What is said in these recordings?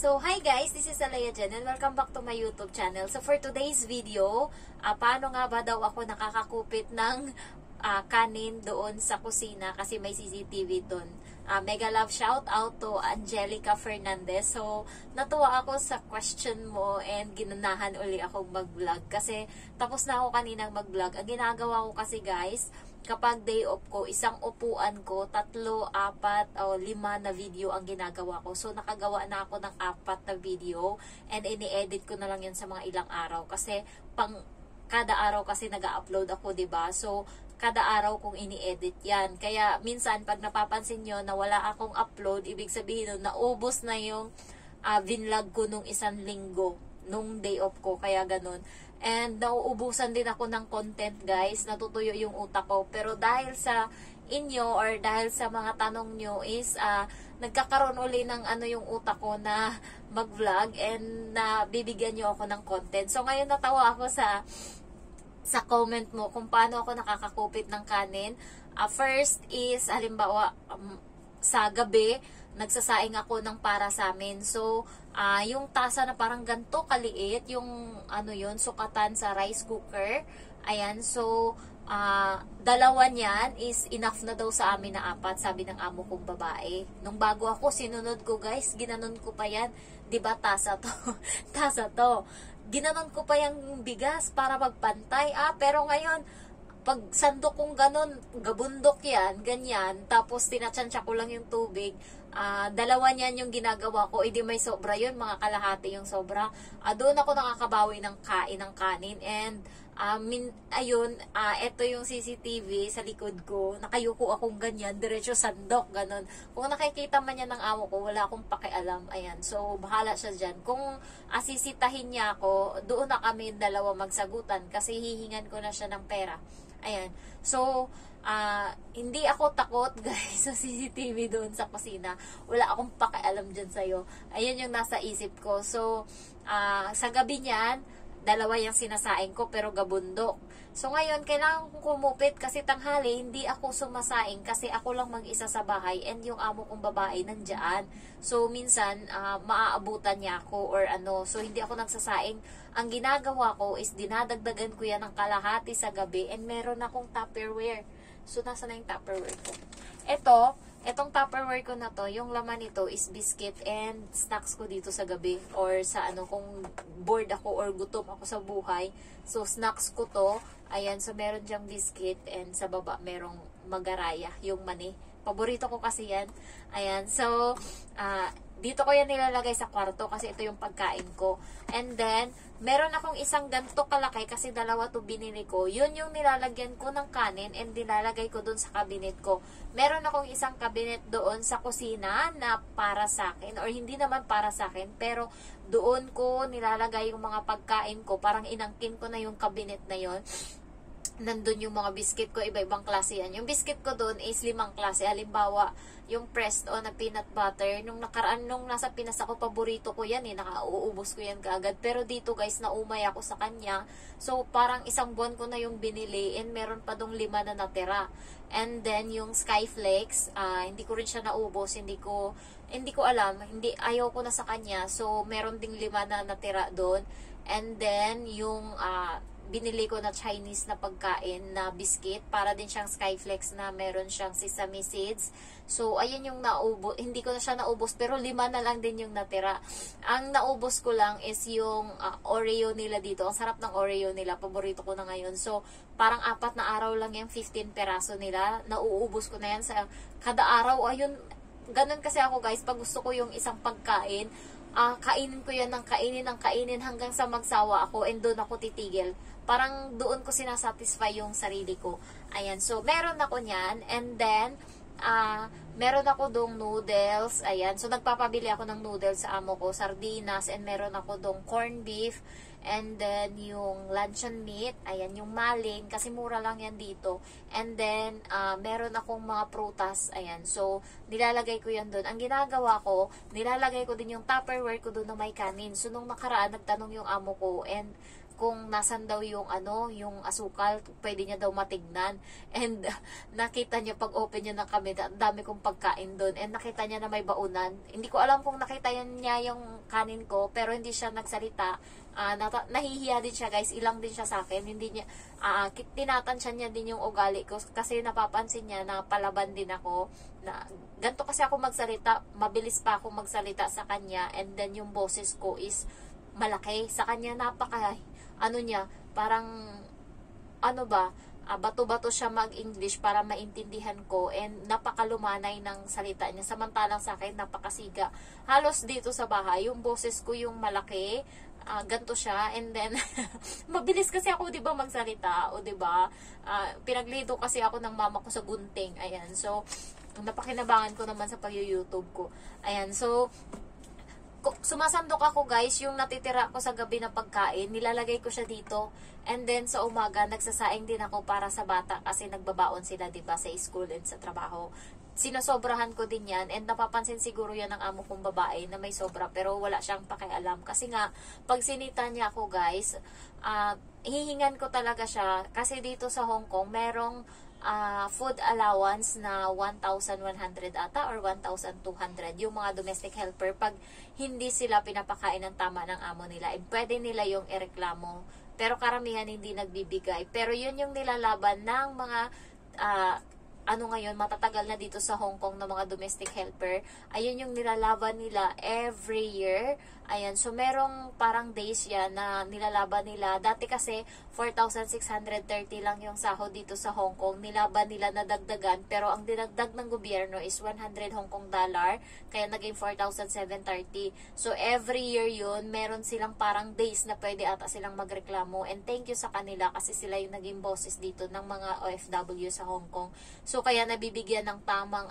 So, hi guys, this is Alaya Jen and welcome back to my YouTube channel. So, for today's video, paano nga ba daw ako nakakakupit ng kanin doon sa kusina kasi may CCTV doon. Mega love shout out to Angelica Fernandez. So, natuwa ako sa question mo and ginanahan uli akong mag-vlog kasi tapos na ako kaninang mag-vlog. Ang ginagawa ko kasi guys, kapag day off ko, isang upuan ko, 3, 4, o 5 na video ang ginagawa ko. So, nakagawa na ako ng 4 na video and ini-edit ko na lang yan sa mga ilang araw. Kasi, kada araw kasi nag-upload ako, 'di ba? So, kada araw kong ini-edit yan. Kaya, minsan, pag napapansin nyo na wala akong upload, ibig sabihin nun, naubos na yung vinlog ko nung 1 linggo, nung day off ko, kaya ganun. And nauubusan din ako ng content guys, natutuyo yung utak ko. Pero dahil sa inyo or dahil sa mga tanong nyo is nagkakaroon uli ng yung utak ko na mag-vlog and na bibigyan nyo ako ng content. So ngayon natawa ako sa comment mo kung paano ako nakakakupit ng kanin. First is halimbawa sa gabi nagsasaing ako ng para sa amin. So, yung tasa na parang ganito kaliit, yung yun, sukatan sa rice cooker. Ayan, so, 2 niyan is enough na daw sa amin na 4, sabi ng amo kong babae. Nung bago ako, sinunod ko guys, ginanon ko pa yan. Diba, tasa to? Tasa to. Ginanon ko pa yung bigas para magpantay. Pero ngayon, pag sandok kong ganon, gabundok yan, ganyan, tapos tinatsansya ko lang yung tubig, 2 niyan yung ginagawa ko, hindi may sobra yun, mga kalahati yung sobra. Doon ako nakakabawi ng kanin, and ayun, eto yung CCTV sa likod ko, nakayuko akong ganyan, diretso sandok, ganon. Kung nakikita man yan ng amo ko, wala akong pakialam, ayan, so bahala siya dyan. Kung asisitahin niya ako, doon na kami 2 magsagutan, kasi hihingan ko na siya ng pera. Ayan. So, hindi ako takot, guys, sa CCTV doon sa kusina. Wala akong pakialam dyan sa'yo. Ayan yung nasa isip ko. So, sa gabi niyan, 2 yung sinasaing ko, pero gabundok. So, ngayon, kailangan kong kumupit kasi tanghali, hindi ako sumasaing kasi ako lang mag-isa sa bahay and yung amo kong babae nandyan. So, minsan, maaabutan niya ako or So, hindi ako nagsasaing. Ang ginagawa ko is dinadagdagan ko yan ng kalahati sa gabi and meron akong Tupperware. So, nasa na yung Tupperware ko? Etong Tupperware ko na to, yung laman nito is biscuit and snacks ko dito sa gabi or sa kung bored ako or gutom ako sa buhay. So, snacks ko to. Ayan, so meron dyang biscuit and sa baba merong magaraya, yung mani. Paborito ko kasi yan. Ayan, so, dito ko yan nilalagay sa kwarto kasi ito yung pagkain ko. And then, meron akong isang ganto kalaki kasi 2 to binili ko. Yun yung nilalagyan ko ng kanin and nilalagay ko dun sa cabinet ko. Meron akong isang cabinet doon sa kusina na para sa akin or hindi naman para sa akin pero doon ko nilalagay yung mga pagkain ko. Parang inangkin ko na yung cabinet na yon. Nandun yung mga biscuit ko, iba-ibang klase yan. Yung biscuit ko doon is 5 klase. Halimbawa, yung Presto na peanut butter. Nung nakaraan, nung nasa Pinas ako, paborito ko yan nakauubos ko yan kaagad. Pero dito guys, naumay ako sa kanya. So, parang 1 buwan ko na yung binili and meron pa dong 5 na natira. And then, yung Skyflakes, hindi ko rin siya naubos. Hindi ko alam. Ayaw ko na sa kanya. So, meron ding 5 na natira doon. And then, yung binili ko na Chinese na pagkain na biscuit. Para din siyang Skyflex na meron siyang sesame seeds. So, ayun yung naubos. Hindi ko na siya naubos, pero 5 na lang din yung natira. Ang naubos ko lang is yung Oreo nila dito. Ang sarap ng Oreo nila. Paborito ko na ngayon. So, parang 4 na araw lang yung 15 peraso nila. Nauubos ko na yan sa kada araw. Ayun, ganun kasi ako guys. Pag gusto ko yung isang pagkain, kainin ko yan ng kainin hanggang sa magsawa ako and doon ako titigil. Parang doon ko sinasatisfy yung sarili ko. Ayan, so meron ako niyan and then meron ako dong noodles. Ayan, so nagpapabili ako ng noodles sa amo ko, sardinas, and meron ako dong corned beef. And then, yung luncheon meat, ayan, yung maling, kasi mura lang yan dito. And then, meron akong mga prutas, ayan. So, nilalagay ko yan doon. Ang ginagawa ko, nilalagay ko din yung Tupperware ko doon na may kanin. So, nung nakaraan, nagtanong yung amo ko, and kung nasan daw yung yung asukal, pwede niya daw matignan. And nakita niya pag open niya ng kami, dami kong pagkain doon. And nakita niya na may baunan. Hindi ko alam kung nakita niya yung kanin ko, pero hindi siya nagsalita. Nahihiya din siya, guys. Ilang din siya sa akin. Hindi niya tinatansya niya din yung ugali ko kasi napapansin niya na palaban din ako. Na ganto kasi ako magsalita, mabilis pa ako magsalita sa kanya, and then yung boses ko is malaki. Sa kanya napaka niya, parang bato-bato siya mag-English para maintindihan ko, and napakalumanay ng salita niya. Samantalang sa akin, napakasiga. Halos dito sa bahay, yung boses ko yung malaki, ganto siya, and then mabilis kasi ako, 'di ba, magsalita, o 'di ba? Pinaglido kasi ako ng mama ko sa gunting. Ayan. So, napakinabangan ko naman sa pag-YouTube ko. Ayan. So, sumasandok ako, guys, yung natitira ko sa gabi na pagkain, nilalagay ko siya dito, and then sa umaga nagsasaing din ako para sa bata kasi nagbabaon sila, 'di ba, sa school and sa trabaho. Sinosobrahan ko din yan, and napapansin siguro yan ng amo kong babae na may sobra, pero wala siyang pakialam kasi nga pag sinita niya ako, guys, hihingan ko talaga siya kasi dito sa Hong Kong merong food allowance na 1,100 ata or 1,200 yung mga domestic helper pag hindi sila pinapakain ng tama ng amo nila. And pwede nila yung ireklamo, pero karamihan hindi nagbibigay. Pero yun yung nilalaban ng mga ngayon, matatagal na dito sa Hong Kong na mga domestic helper. Ayun yung nilalaban nila every year. Ayan, so merong parang days yan na nilalaban nila. Dati kasi 4,630 lang yung sahod dito sa Hong Kong. Nilaban nila na dagdagan, pero ang dinagdag ng gobyerno is 100 Hong Kong dollar, kaya naging 4,730. So every year yun, meron silang parang days na pwede ata silang magreklamo. And thank you sa kanila kasi sila yung naging bosses dito ng mga OFW sa Hong Kong. So kaya nabibigyan ng tamang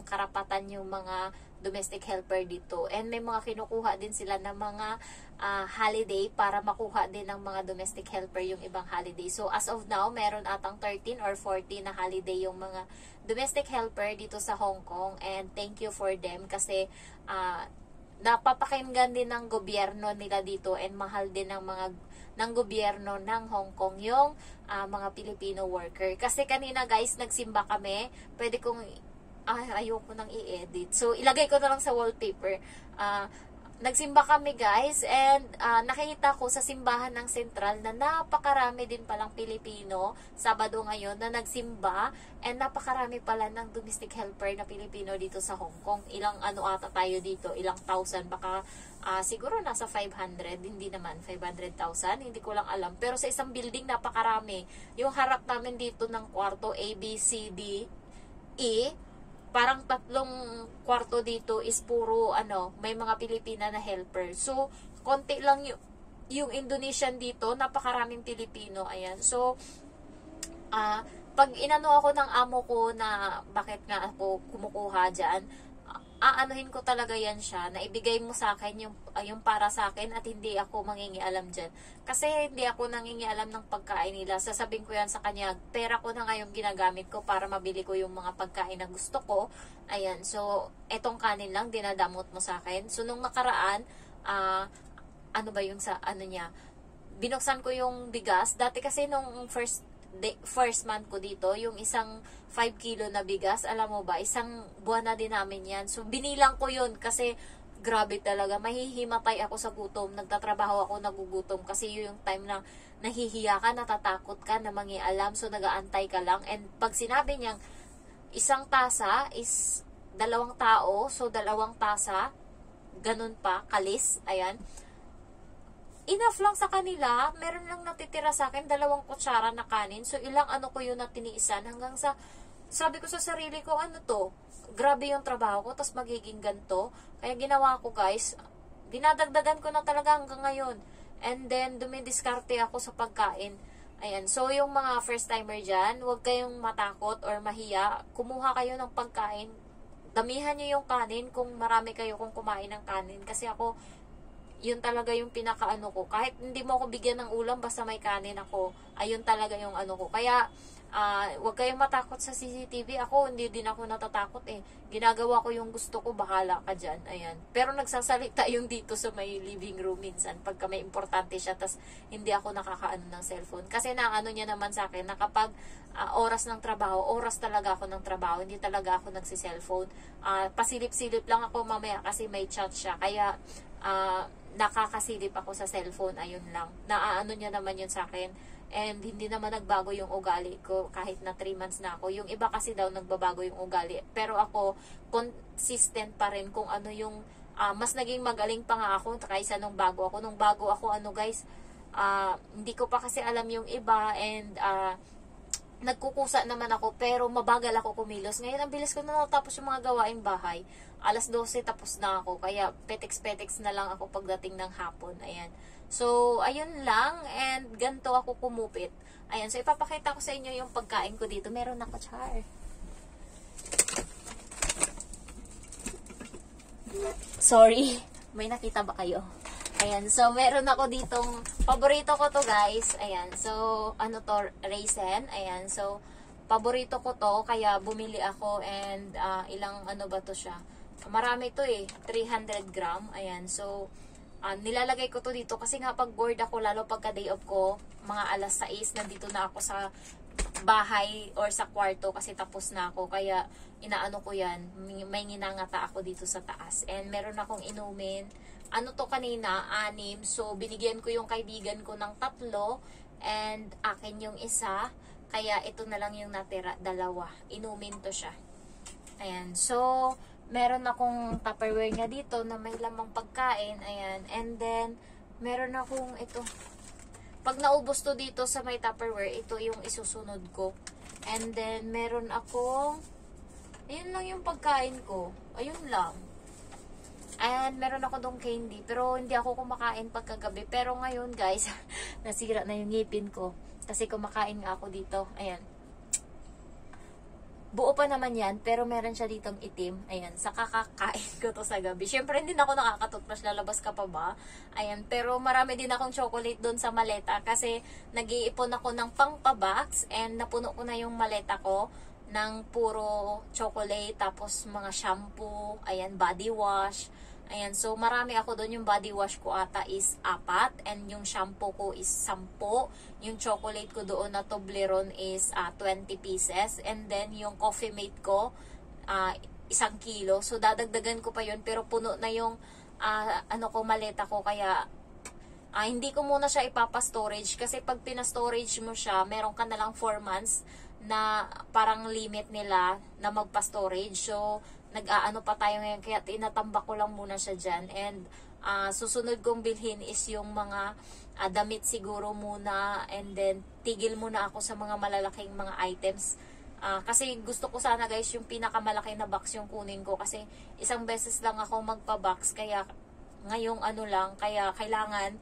karapatan yung mga domestic helper dito. And may mga kinukuha din sila ng mga holiday para makuha din ng mga domestic helper yung ibang holiday. So as of now, meron atang 13 or 14 na holiday yung mga domestic helper dito sa Hong Kong, and thank you for them kasi napapakinggan din ng gobyerno nila dito, and mahal din ng gobyerno ng Hong Kong yung mga Filipino worker. Kasi kanina, guys, nagsimba kami. Pwede kong ayoko nang i-edit. So, ilagay ko na lang sa wallpaper. Nagsimba kami, guys, and nakita ko sa simbahan ng Sentral na napakarami din palang Pilipino Sabado ngayon na nagsimba, and napakarami pala ng domestic helper na Pilipino dito sa Hong Kong. Ilang ata tayo dito, ilang thousand, baka siguro nasa 500, hindi naman 500,000, hindi ko lang alam. Pero sa isang building napakarami. Yung harap namin dito ng kwarto A, B, C, D, E, parang 3 kwarto dito is puro may mga Pilipina na helper. So, konti lang yung Indonesian dito, napakaraming Pilipino. Ayan. So, pag inano ako ng amo ko na bakit nga ako kumukuha dyan, aanuhin ko talaga yan siya, na ibigay mo sa akin yung para sa akin at hindi ako mangingialam dyan. Kasi hindi ako nangingialam ng pagkain nila. Sasabihin ko yan sa kanya, pera ko na nga yung ginagamit ko para mabili ko yung mga pagkain na gusto ko. Ayan, so, etong kanin lang, dinadamot mo sa akin. So, nung nakaraan, binuksan ko yung bigas. Dati kasi nung first month ko dito, yung isang 5 kilo na bigas, alam mo ba, isang buwan na din namin yan. So, binilang ko yun kasi grabe talaga, mahihimatay ako sa gutom. Nagtatrabaho ako, nagugutom kasi yung time na nahihiya ka, natatakot ka na mangialam, so nagaantay ka lang. And pag sinabi niyang isang tasa is 2 tao, so 2 tasa, ganun pa, kalis, ayan. Enough lang sa kanila, meron lang natitira sa akin, 2 kutsara na kanin. So, ilang ko yun na tiniisan hanggang sa, sabi ko sa sarili ko, grabe yung trabaho ko, tas magiging ganito. Kaya ginawa ko, guys, dinadagdagan ko na talaga hanggang ngayon. And then, dumidiskarte ako sa pagkain. Ayan, so yung mga first timer dyan, huwag kayong matakot or mahiya. Kumuha kayo ng pagkain. Damihan nyo yung kanin kung marami kayo kung kumain ng kanin. Kasi ako, yun talaga yung pinakaano ko. Kahit hindi mo ako bigyan ng ulam, basta may kanin ako. Ayun talaga yung ko. Kaya, Huwag kayong matakot sa CCTV. Ako, hindi din ako natatakot eh. Ginagawa ko yung gusto ko, bahala ka dyan. Ayan. Pero nagsasalita yung dito sa may living room minsan, pagka may importante siya, tas hindi ako nakakaano ng cellphone. Kasi naano niya naman sa akin, na kapag oras ng trabaho, oras talaga ako ng trabaho, hindi talaga ako nagsi-cellphone. Pasilip-silip lang ako mamaya kasi may chat siya. Kaya, nakakasilip ako sa cellphone, ayun lang. Naaano niya naman yun sa akin. And hindi naman nagbago yung ugali ko kahit na 3 months na ako. Yung iba kasi daw nagbabago yung ugali. Pero ako, consistent pa rin kung ano yung, mas naging magaling pa nga ako kaysa nung bago ako. Nung bago ako, guys, hindi ko pa kasi alam yung iba and nagkukusa naman ako pero mabagal ako kumilos. Ngayon, ang bilis ko na natapos yung mga gawaing bahay. 12:00 tapos na ako. Kaya petex-petex na lang ako pagdating ng hapon. Ayan. So, ayun lang. And ganito ako kumupit. Ayan. So, ipapakita ko sa inyo yung pagkain ko dito. Meron ako, char. Sorry. May nakita ba kayo? Ayan. So, meron ako ditong, paborito ko to guys. Ayan. So, ano to? Raisin. Ayan. So, paborito ko to. Kaya bumili ako. And, ilang ano ba to siya? Marami to eh. 300 gram. Ayan. So, nilalagay ko to dito kasi nga pag bored ako, lalo pagka day off ko, mga 6:00, nandito na ako sa bahay or sa kwarto kasi tapos na ako. Kaya inaano ko yan, may nginangata ako dito sa taas. And meron akong inumin. Ano to kanina? 6. So binigyan ko yung kaibigan ko ng 3 and akin yung isa. Kaya ito na lang yung natira, 2. Inumin to siya. Ayan. So meron akong Tupperware nga dito na may lamang pagkain. Ayan. And then, meron akong ito. Pag naubos to dito sa may Tupperware, ito yung isusunod ko. And then, meron akong, ayun lang yung pagkain ko. Ayun lang. And meron ako dong candy. Pero hindi ako kumakain pagkagabi. Pero ngayon, guys, nasira na yung ngipin ko. Kasi kumakain nga ako dito. Ayan. Buo pa naman yan, pero meron siya ditong itim. Ayan, sa kakakain ko to sa gabi. Siyempre, hindi na ako nakakatutbrush, lalabas ka pa ba? Ayan, pero marami din akong chocolate doon sa maleta kasi nag-iipon ako ng pang-pabox and napuno ko na yung maleta ko ng puro chocolate, tapos mga shampoo, ayan, body wash. Ayan, so marami ako doon. Yung body wash ko ata is 4 and yung shampoo ko is 10. Yung chocolate ko doon na Toblerone is 20 pieces. And then yung Coffee Mate ko 1 kilo. So dadagdagan ko pa yun pero puno na yung ano ko, maleta ko. Kaya hindi ko muna siya ipapa-storage kasi pag pina-storage mo siya, meron ka na lang 4 months na parang limit nila na magpa-storage. So nag-aano pa tayo ngayon, kaya tinatambak ko lang muna siya dyan. And susunod kong bilhin is yung mga damit siguro muna, and then tigil muna ako sa mga malalaking mga items. Kasi gusto ko sana guys yung pinakamalaki na box yung kunin ko kasi isang beses lang ako magpa-box, kaya ngayong ano lang, kaya kailangan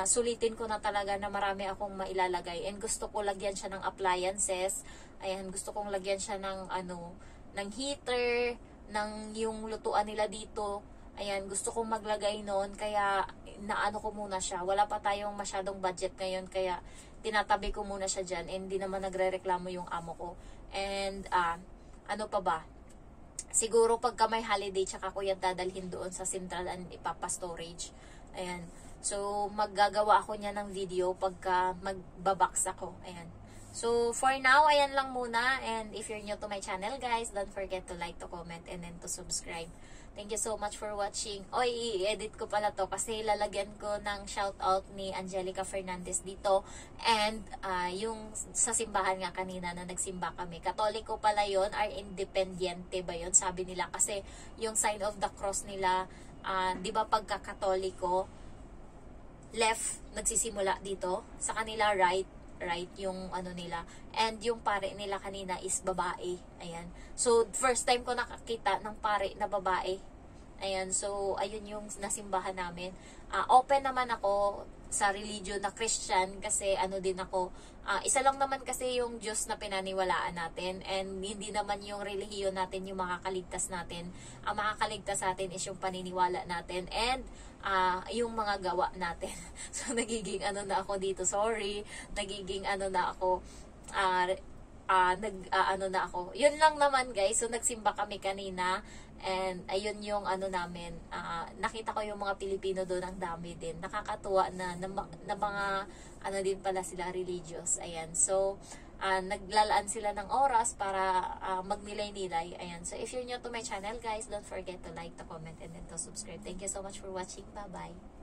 sulitin ko na talaga na marami akong mailalagay. And gusto ko lagyan siya ng appliances. Ayan, gusto kong lagyan siya ng ano, ng heater, ng yung lutuan nila dito. Ayan, gusto kong maglagay noon, kaya naano ko muna siya. Wala pa tayong masyadong budget ngayon, kaya tinatabi ko muna siya dyan. And hindi naman nagre-reklamo yung amo ko. And ano pa ba? Siguro pagka may holiday, tsaka ko yan dadalhin doon sa central and ipapa-storage. Ayan. So, maggagawa ako niya ng video pagka magbabox ako. Ayan. So, for now, ayan lang muna. And if you're new to my channel, guys, don't forget to like, to comment, and then to subscribe. Thank you so much for watching. Oy, i-edit ko pala to kasi lalagyan ko ng shoutout ni Angelica Fernandez dito. And yung sa simbahan nga kanina na nagsimba kami. Katoliko pala yon, are independiente ba yon? Sabi nila kasi yung sign of the cross nila, di ba pagka Katoliko, left nagsisimula dito, sa kanila right yung ano nila, and yung pare nila kanina is babae. Ayan, so first time ko nakakita ng pare na babae. Ayan, so ayun yung nasimbahan namin. Open naman ako sa religion na Christian kasi ano din ako, isa lang naman kasi yung Diyos na pinaniwalaan natin, and hindi naman yung relihiyon natin yung makakaligtas natin. Ang makakaligtas natin is yung paniniwala natin and yung mga gawa natin. So nagiging ano na ako dito, sorry, nagiging ano na ako, ano na ako. Yun lang naman guys. So nagsimba kami kanina and ayun yung ano namin. Nakita ko yung mga Pilipino doon, ang dami din. Nakakatuwa na mga ano din pala sila, religious. Ayan. So naglalaan sila ng oras para magnilay-nilay. Ayan. So if you're new to my channel guys, don't forget to like, to comment, and then to subscribe. Thank you so much for watching. Bye-bye.